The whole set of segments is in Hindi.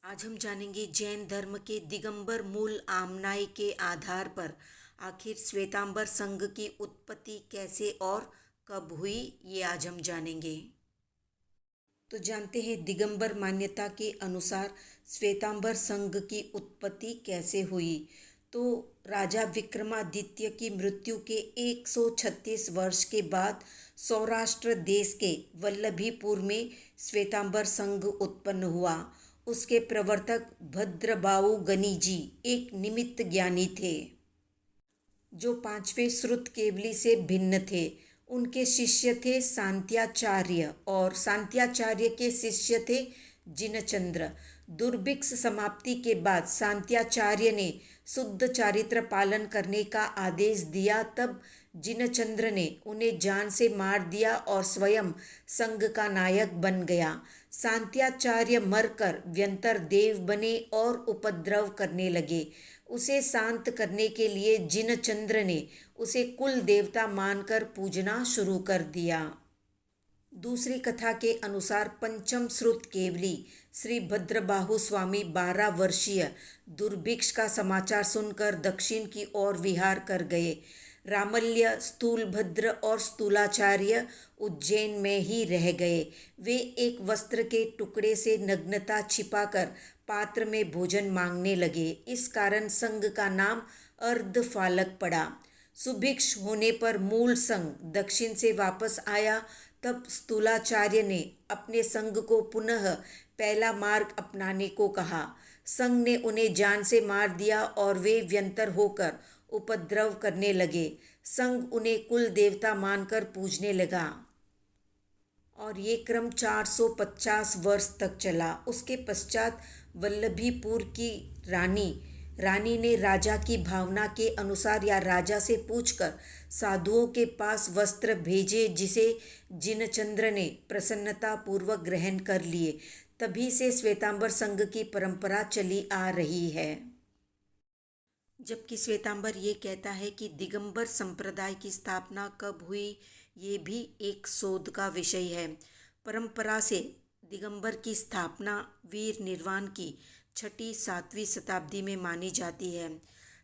आज हम जानेंगे जैन धर्म के दिगंबर मूल आमनाय के आधार पर आखिर श्वेतांबर संघ की उत्पत्ति कैसे और कब हुई, ये आज हम जानेंगे। तो जानते हैं दिगंबर मान्यता के अनुसार श्वेतांबर संघ की उत्पत्ति कैसे हुई। तो राजा विक्रमादित्य की मृत्यु के 136 वर्ष के बाद सौराष्ट्र देश के वल्लभीपुर में श्वेतांबर संघ उत्पन्न हुआ। उसके प्रवर्तक भद्रबाहु गनी जी एक निमित्त ज्ञानी थे जो पांचवें श्रुत केवली से भिन्न थे। उनके शिष्य थे शांत्याचार्य और शांत्याचार्य के शिष्य थे जिनचंद्र। दुर्भिक्ष समाप्ति के बाद शांत्याचार्य ने शुद्ध चारित्र पालन करने का आदेश दिया। तब जिनचंद्र ने उन्हें जान से मार दिया और स्वयं संघ का नायक बन गया। शांत्याचार्य मरकर व्यंतर देव बने और उपद्रव करने लगे। उसे शांत करने के लिए जिनचंद्र ने उसे कुल देवता मानकर पूजना शुरू कर दिया। दूसरी कथा के अनुसार पंचम श्रुत केवली श्री भद्रबाहु स्वामी 12 वर्षीय दुर्भिक्ष का समाचार सुनकर दक्षिण की ओर विहार कर गए। रामल्य, स्थूलभद्र और स्थूलाचार्य उज्जैन में ही रह गए। वे एक वस्त्र के टुकड़े से नग्नता छिपाकर पात्र में भोजन मांगने लगे। इस कारण संघ का नाम अर्धफालक पड़ा। सुभिक्ष होने पर मूल संघ दक्षिण से वापस आया। तब स्थूलाचार्य ने अपने संघ को पुनः पहला मार्ग अपनाने को कहा। संघ ने उन्हें जान से मार दिया और वे व्यंतर होकर उपद्रव करने लगे। संघ उन्हें कुल देवता मानकर पूजने लगा और ये क्रम 450 वर्ष तक चला। उसके पश्चात वल्लभीपुर की रानी ने राजा की भावना के अनुसार या राजा से पूछकर साधुओं के पास वस्त्र भेजे, जिसे जिनचंद्र ने प्रसन्नता पूर्वक ग्रहण कर लिए। तभी से श्वेतांबर संघ की परंपरा चली आ रही है। जबकि श्वेतांबर ये कहता है कि दिगंबर संप्रदाय की स्थापना कब हुई, ये भी एक शोध का विषय है। परंपरा से दिगंबर की स्थापना वीर निर्वाण की 6वीं-7वीं शताब्दी में मानी जाती है।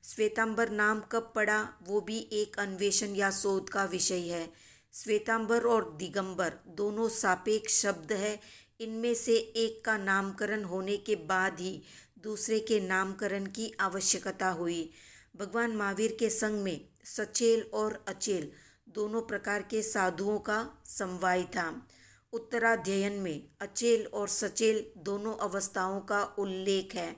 श्वेतांबर नाम कब पड़ा, वो भी एक अन्वेषण या शोध का विषय है। श्वेतांबर और दिगंबर दोनों सापेक्ष शब्द है। इनमें से एक का नामकरण होने के बाद ही दूसरे के नामकरण की आवश्यकता हुई। भगवान महावीर के संग में सचेल और अचेल दोनों प्रकार के साधुओं का समवाय था। उत्तराध्ययन में अचेल और सचेल दोनों अवस्थाओं का उल्लेख है।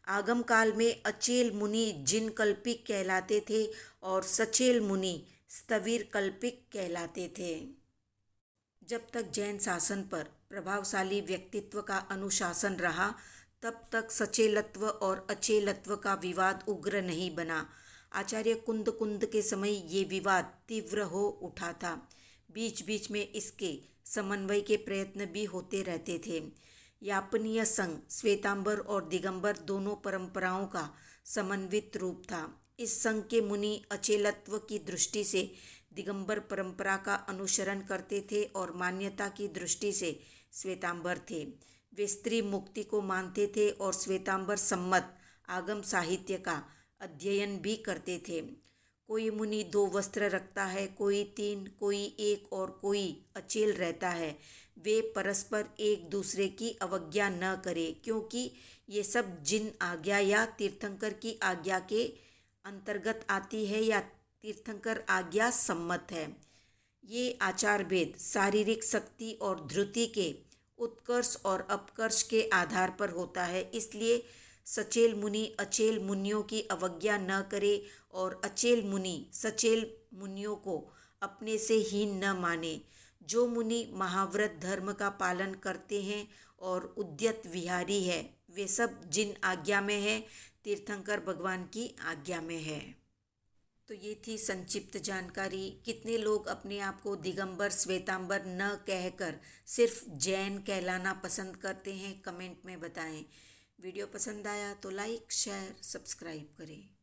आगम काल में अचेल मुनि जिन कल्पिक कहलाते थे और सचेल मुनि स्थविर कल्पिक कहलाते थे। जब तक जैन शासन पर प्रभावशाली व्यक्तित्व का अनुशासन रहा, तब तक सचेलत्व और अचेलत्व का विवाद उग्र नहीं बना। आचार्य कुंद के समय ये विवाद तीव्र हो उठा था। बीच बीच में इसके समन्वय के प्रयत्न भी होते रहते थे। यापनीय संघ श्वेतांबर और दिगंबर दोनों परंपराओं का समन्वित रूप था। इस संघ के मुनि अचेलत्व की दृष्टि से दिगंबर परंपरा का अनुसरण करते थे और मान्यता की दृष्टि से श्वेतांबर थे। वे स्त्री मुक्ति को मानते थे और श्वेतांबर सम्मत आगम साहित्य का अध्ययन भी करते थे। कोई मुनि 2 वस्त्र रखता है, कोई 3, कोई 1 और कोई अचेल रहता है। वे परस्पर एक दूसरे की अवज्ञा न करें, क्योंकि ये सब जिन आज्ञा या तीर्थंकर की आज्ञा के अंतर्गत आती है या तीर्थंकर आज्ञा सम्मत है। ये आचार भेद शारीरिक शक्ति और धृति के उत्कर्ष और अपकर्ष के आधार पर होता है। इसलिए सचेल मुनि अचेल मुनियों की अवज्ञा न करे और अचेल मुनि सचेल मुनियों को अपने से हीन न माने। जो मुनि महाव्रत धर्म का पालन करते हैं और उद्यत विहारी है, वे सब जिन आज्ञा में है, तीर्थंकर भगवान की आज्ञा में है। तो ये थी संक्षिप्त जानकारी। कितने लोग अपने आप को दिगंबर श्वेतांबर न कहकर सिर्फ जैन कहलाना पसंद करते हैं, कमेंट में बताएं। वीडियो पसंद आया तो लाइक, शेयर, सब्सक्राइब करें।